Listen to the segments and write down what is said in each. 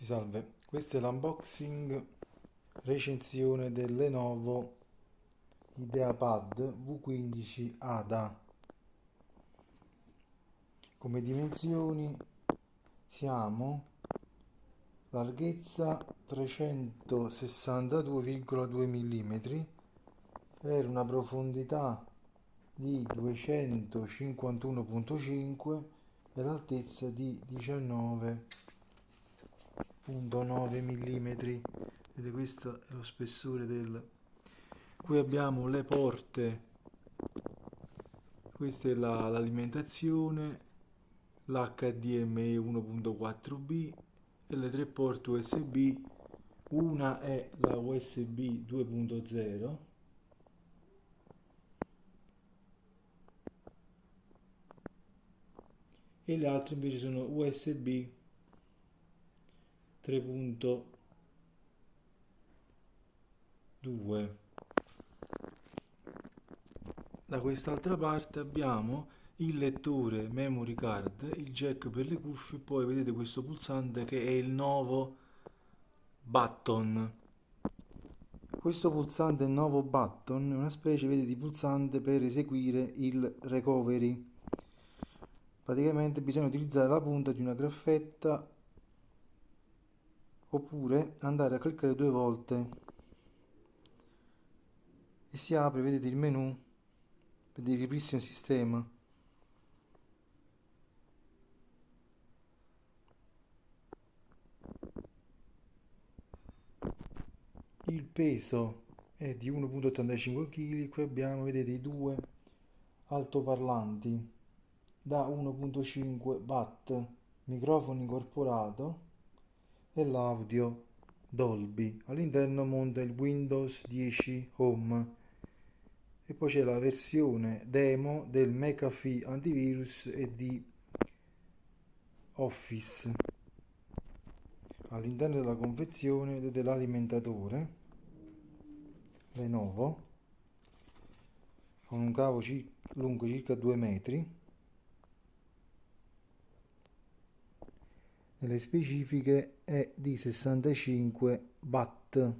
Salve, questo è l'unboxing recensione del Lenovo IdeaPad V15 Ada. Come dimensioni siamo larghezza 362,2 mm per una profondità di 251,5 e l'altezza di 19,9 mm. Vedete, questo è lo spessore del... Qui abbiamo le porte, questa è l'alimentazione, l'HDMI 1.4b e le tre porte USB. Una è la USB 2.0 e le altre invece sono USB 3.2. Da quest'altra parte abbiamo il lettore memory card, il jack per le cuffie, poi vedete questo pulsante che è il nuovo button. Questo pulsante nuovo button è una specie, vedete, di pulsante per eseguire il recovery. Praticamente bisogna utilizzare la punta di una graffetta oppure andare a cliccare due volte e si apre, vedete, il menu per il ripristino sistema. Il peso è di 1,85 kg. Qui abbiamo, vedete, i due altoparlanti da 1,5 watt, microfono incorporato e l'audio Dolby. All'interno monta il Windows 10 Home e poi c'è la versione demo del McAfee antivirus e di Office. All'interno della confezione vedete l'alimentatore Lenovo con un cavo lungo circa 2 metri. Nelle specifiche è di 65 watt,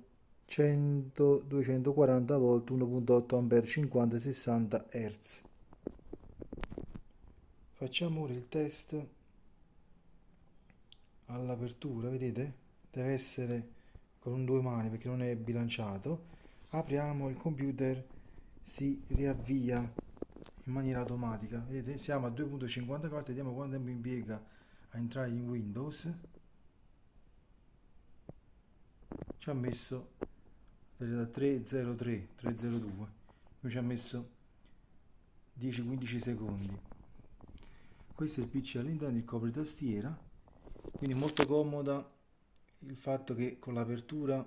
240 volt, 1.8 ampere, 50-60 Hz. Facciamo ora il test all'apertura. Vedete, deve essere con due mani perché non è bilanciato. Apriamo il computer, si riavvia in maniera automatica. Vedete, siamo a 2.54, vediamo quanto tempo impiega a entrare in Windows. Ci ha messo da 303 302, noi ci ha messo 10-15 secondi. Questo è il PC all'interno, il copritastiera, quindi molto comoda il fatto che con l'apertura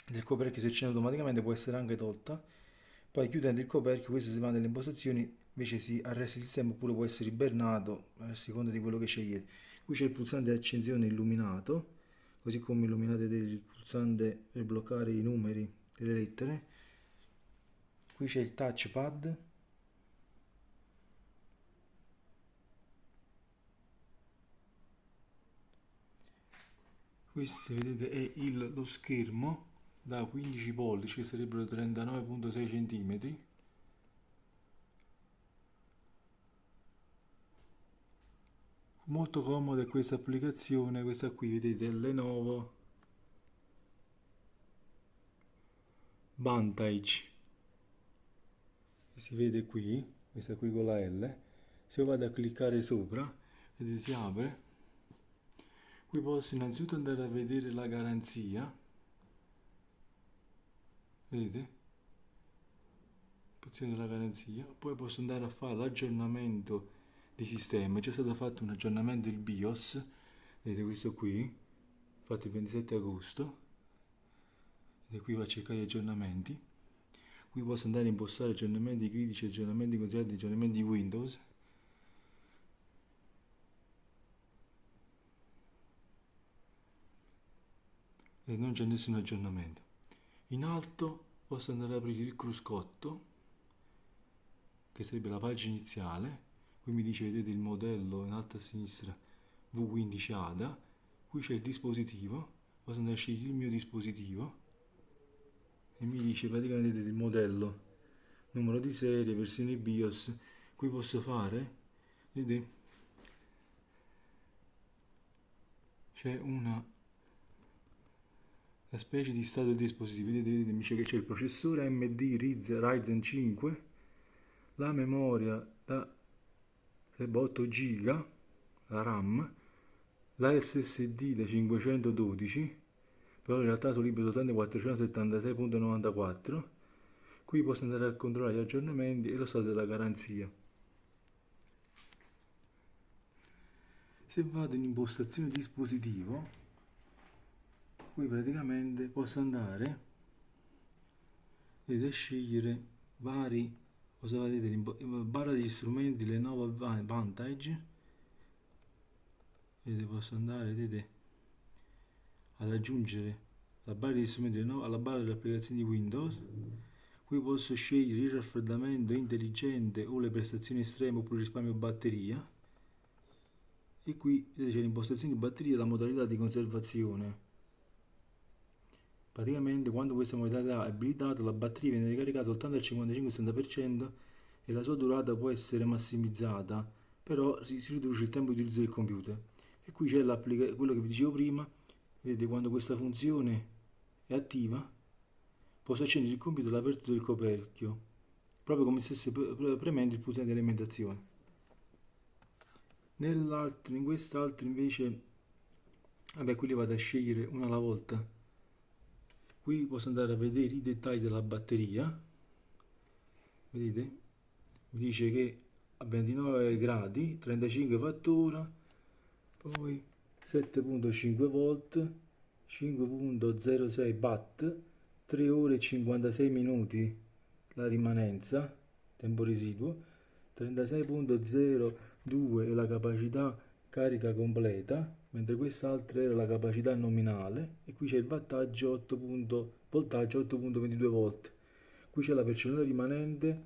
del coperchio si accende automaticamente, può essere anche tolta. Poi chiudendo il coperchio, questo si va nelle impostazioni, invece si arresta il sistema oppure può essere ibernato a seconda di quello che scegliete. Qui c'è il pulsante di accensione illuminato, così come illuminate il pulsante per bloccare i numeri e le lettere. Qui c'è il touchpad, questo vedete è lo schermo da 15 pollici che sarebbero 39,6 cm. Molto comoda questa applicazione, questa qui vedete è Lenovo Vantage, si vede qui, questa qui con la L. Se io vado a cliccare sopra, vedete, si apre. Qui posso innanzitutto andare a vedere la garanzia, vedete, posizione della garanzia. Poi posso andare a fare l'aggiornamento di sistema. È già stato fatto un aggiornamento del BIOS, vedete questo qui, fatto il 27 agosto. Vedete, qui va a cercare gli aggiornamenti. Qui posso andare a impostare aggiornamenti critici, aggiornamenti consigliati, aggiornamenti Windows. E non c'è nessun aggiornamento. In alto posso andare ad aprire il cruscotto, che sarebbe la pagina iniziale. Qui mi dice, vedete, il modello in alto a sinistra V15 Ada. qui c'è il dispositivo, posso andare a scegliere il mio dispositivo e mi dice praticamente il modello, numero di serie, versione BIOS. Qui posso fare, vedete, c'è una specie di stato del dispositivo, vedete, mi dice che c'è il processore AMD Ryzen 5, la memoria da 8 GB, la RAM, la SSD da 512, però in realtà sono libero soltanto 476.94. Qui posso andare a controllare gli aggiornamenti e lo stato della garanzia. Se vado in impostazione dispositivo, qui praticamente posso andare a scegliere vari, cosa vedete, barra degli strumenti Lenovo Vantage. Vedete, posso andare, vedete, ad aggiungere la barra degli strumenti Lenovo alla barra delle applicazioni di Windows. Qui posso scegliere il raffreddamento intelligente o le prestazioni estreme oppure il risparmio batteria. E qui vedete c'è l'impostazione di batteria e la modalità di conservazione. Praticamente quando questa modalità è abilitata la batteria viene ricaricata soltanto al 55-60% e la sua durata può essere massimizzata, però si riduce il tempo di utilizzo del computer. E qui c'è quello che vi dicevo prima, vedete quando questa funzione è attiva posso accendere il computer all'apertura del coperchio, proprio come se stesse premendo il pulsante di alimentazione. In quest'altro invece, vabbè, qui li vado a scegliere una alla volta. Qui posso andare a vedere i dettagli della batteria, vedete, mi dice che a 29 gradi, 35 fattura, poi 7.5 volt, 5.06 watt, 3 ore e 56 minuti la rimanenza, tempo residuo, 36.02 è la capacità carica completa, mentre quest'altra era la capacità nominale, e qui c'è il voltaggio 8.22 volt. Qui c'è la percentuale rimanente,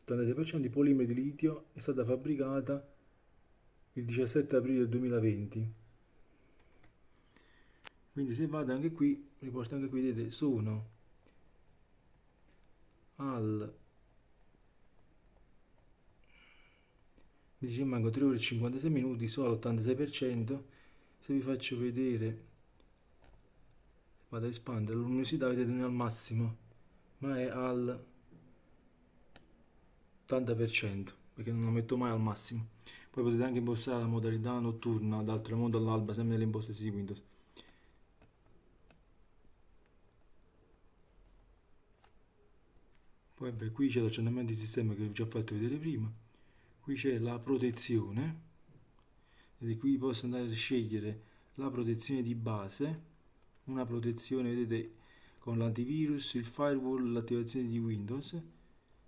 86% di polimeri di litio, è stata fabbricata il 17 aprile del 2020. Quindi se vado anche qui, riporto anche qui, vedete, sono mi dice manco 3 ore e 56 minuti, sono all'86%. Se vi faccio vedere, vado a espandere, la luminosità vedete non è al massimo, ma è al 80%, perché non la metto mai al massimo. Poi potete anche impostare la modalità notturna dal tramonto all'alba, sempre nelle impostazioni di Windows. Poi beh, qui c'è l'aggiornamento di sistema che vi ho già fatto vedere prima. Qui c'è la protezione, vedete, qui posso andare a scegliere la protezione di base, una protezione, vedete, con l'antivirus, il firewall, l'attivazione di Windows,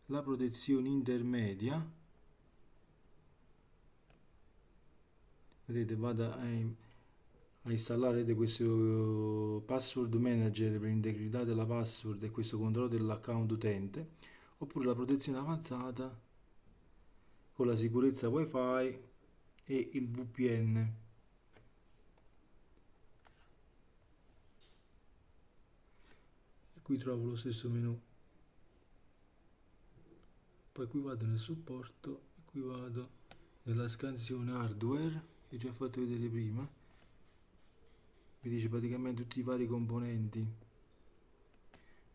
la protezione intermedia, vedete, vado a installare, vedete, questo password manager per l'integrità della password e questo controllo dell'account utente, oppure la protezione avanzata con la sicurezza wifi e il VPN. E qui trovo lo stesso menu. Poi qui vado nel supporto e qui vado nella scansione hardware che ho già fatto vedere prima. Mi dice praticamente tutti i vari componenti.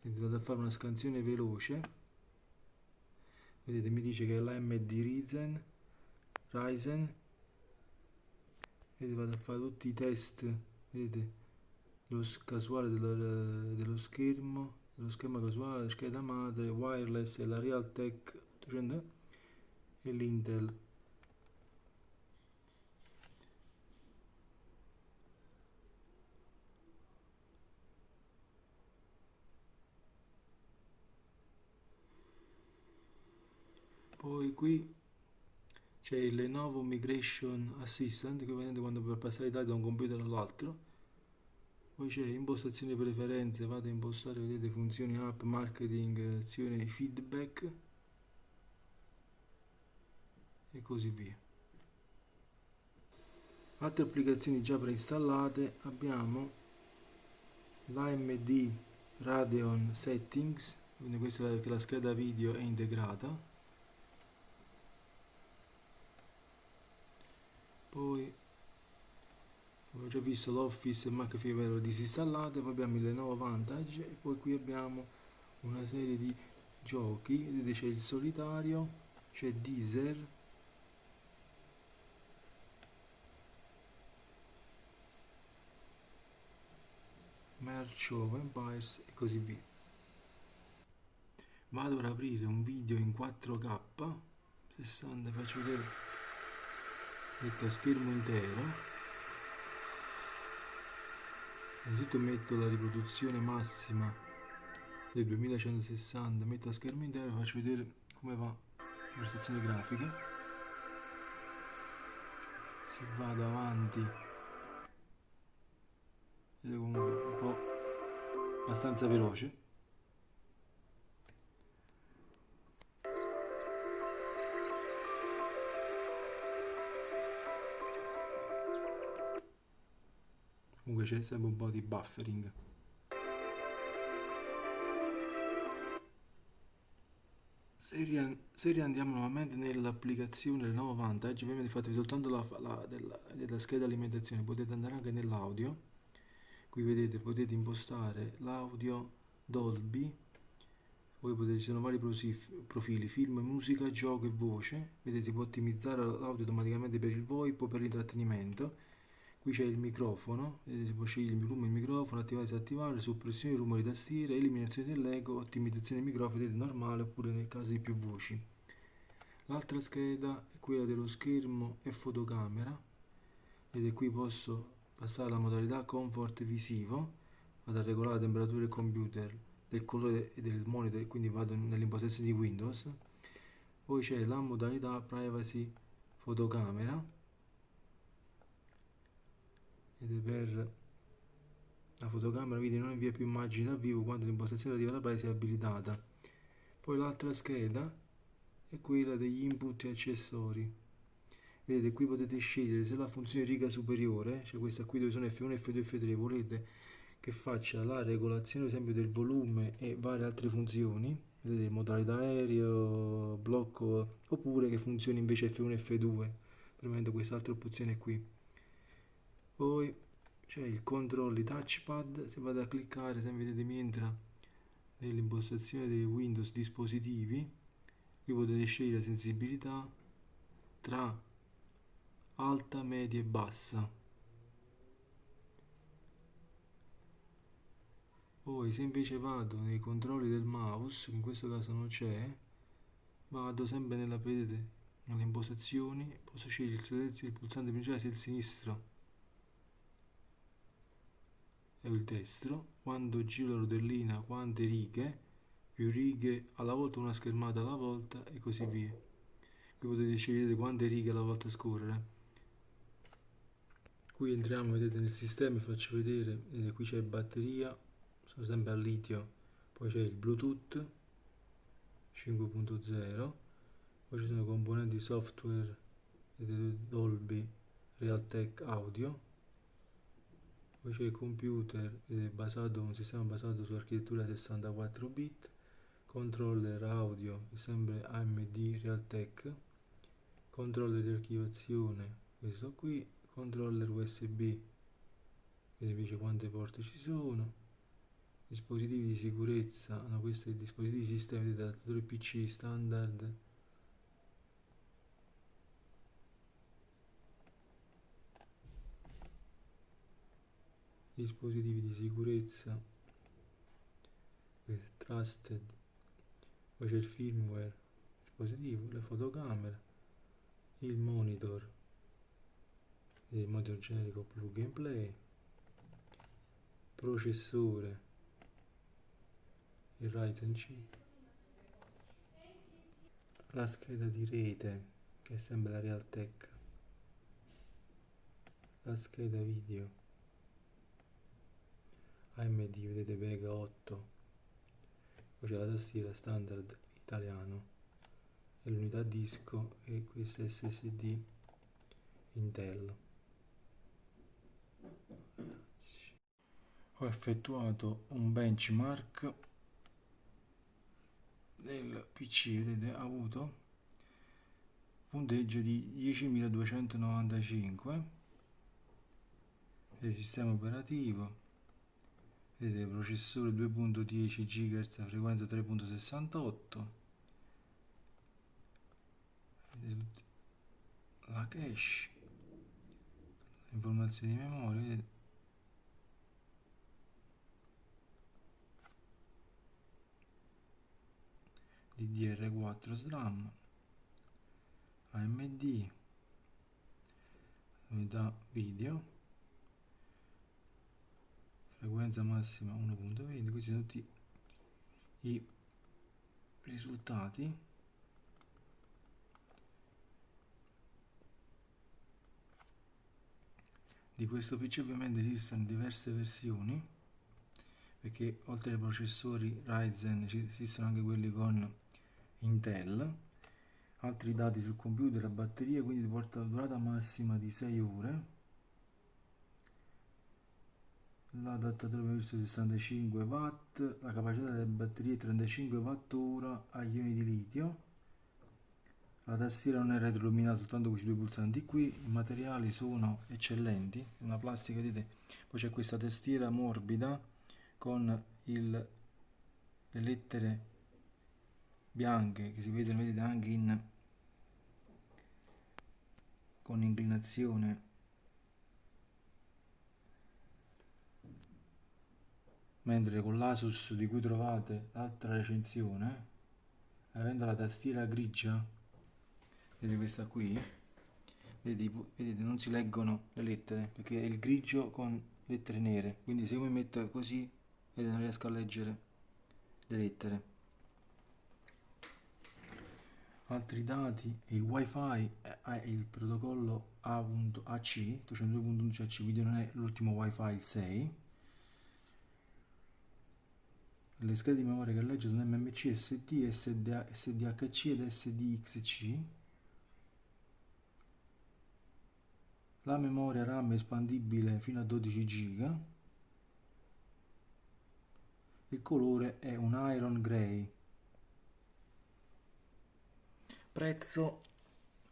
Quindi vado a fare una scansione veloce. Vedete, mi dice che è l'AMD Ryzen. Vedete, vado a fare tutti i test, vedete, lo casuale dello schermo casuale, scheda madre, wireless e la Realtek 800 e l'Intel. Poi qui c'è il Lenovo Migration Assistant che vedete quando per passare i dati da un computer all'altro. Poi c'è impostazioni preferenze, vado a impostare, vedete, funzioni app, marketing, azioni, feedback e così via. Altre applicazioni già preinstallate abbiamo l'AMD Radeon Settings, quindi questa è che la scheda video è integrata. Poi abbiamo già visto l'Office e McAfee Vero disinstallate, poi abbiamo il Lenovo Vantage e poi qui abbiamo una serie di giochi, vedete c'è il solitario, c'è Deezer, March of Empires e così via. Vado ad aprire un video in 4K 60, faccio vedere, metto a schermo intero. Innanzitutto metto la riproduzione massima del 2160, metto a schermo intero e faccio vedere come va la prestazioni grafiche. Se vado avanti vedo comunque un po' abbastanza veloce. Comunque c'è sempre un po' di buffering. Se riandiamo nuovamente nell'applicazione del nuovo Vantage, ovviamente fatevi soltanto della scheda alimentazione, potete andare anche nell'audio. Qui vedete, potete impostare l'audio Dolby, poi potete, ci sono vari profili, film, musica, gioco e voce. Vedete, si può ottimizzare l'audio automaticamente per il VoIP o per l'intrattenimento. Qui c'è il microfono, vedete, si può scegliere il volume del microfono, attivare e disattivare, soppressione, rumori tastiere, eliminazione dell'eco, ottimizzazione del microfono, vedete, normale oppure nel caso di più voci. L'altra scheda è quella dello schermo e fotocamera, vedete qui posso passare alla modalità comfort visivo, vado a regolare la temperatura del computer, del colore e del monitor, quindi vado nell'impostazione di Windows. Poi c'è la modalità privacy fotocamera, ed per la fotocamera video non invia più immagini dal vivo quando l'impostazione relativa alla privacy è abilitata. Poi l'altra scheda è quella degli input e accessori. Vedete, qui potete scegliere se la funzione riga superiore, cioè questa qui dove sono F1, F2, F3, volete che faccia la regolazione ad esempio del volume e varie altre funzioni, vedete, modalità aereo, blocco, oppure che funzioni invece F1 e F2, premendo quest'altra opzione qui. Poi c'è il controlli touchpad, se vado a cliccare, se vedete mi entra nell'impostazione dei Windows dispositivi. Qui potete scegliere la sensibilità tra alta, media e bassa. Poi se invece vado nei controlli del mouse, che in questo caso non c'è, vado sempre vedete, nelle impostazioni, posso scegliere il pulsante principale sia il sinistro e il destro, quando giro la rotellina, quante righe, più righe alla volta, una schermata alla volta e così via. Qui potete scegliere quante righe alla volta scorrere. Qui entriamo, vedete, nel sistema e faccio vedere, vedete, qui c'è batteria, sono sempre al litio, poi c'è il Bluetooth 5.0, poi ci sono componenti software, vedete, Dolby, Realtek Audio, poi c'è il computer, vedete, un sistema basato sull'architettura 64 bit, controller audio è sempre AMD Realtek, controller di archiviazione, questo qui, controller USB, vedete invece quante porte ci sono, dispositivi di sicurezza, no, questo è il dispositivo di sistema, vedete, adattatore PC standard, dispositivi di sicurezza, trusted, poi c'è il firmware, dispositivo, le fotocamere, il monitor generico plug and play, processore, il Ryzen C, la scheda di rete che è sempre la Realtek, la scheda video AMD, vedete, Vega 8, poi c'è la tastiera standard italiano e l'unità disco e questa SSD Intel. Ho effettuato un benchmark del PC, vedete, ha avuto punteggio di 10.295, il sistema operativo, vedete, processore 2.10 GHz, frequenza 3.68, vedete la cache, informazioni di memoria, vedete, DDR4 SRAM, AMD, unità video, frequenza massima 1.20. Questi sono tutti i risultati. Di questo PC. Ovviamente esistono diverse versioni, perché oltre ai processori Ryzen esistono anche quelli con Intel. Altri dati sul computer: la batteria quindi porta la durata massima di 6 ore, l'adattatore per 65 watt, la capacità delle batterie 35 Wh agli ioni di litio, la tastiera non è retroilluminata, soltanto questi due pulsanti qui. I materiali sono eccellenti, una plastica, vedete, poi c'è questa tastiera morbida con le lettere bianche che si vedono, vedete, anche con inclinazione, mentre con l'Asus di cui trovate l'altra recensione, avendo la tastiera grigia, vedete questa qui, vedete, non si leggono le lettere perché è il grigio con lettere nere, quindi se io mi metto così, vedete, non riesco a leggere le lettere. Altri dati: il wifi è il protocollo AC 202.11 AC, quindi non è l'ultimo wifi, il 6. Le schede di memoria che legge sono MMC, SD, SDHC ed SDXC. La memoria RAM è espandibile fino a 12 GB. Il colore è un Iron Grey. Prezzo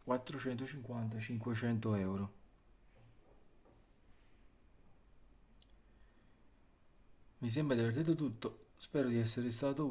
450-500 euro. Mi sembra di aver detto tutto, spero di essere stato utile.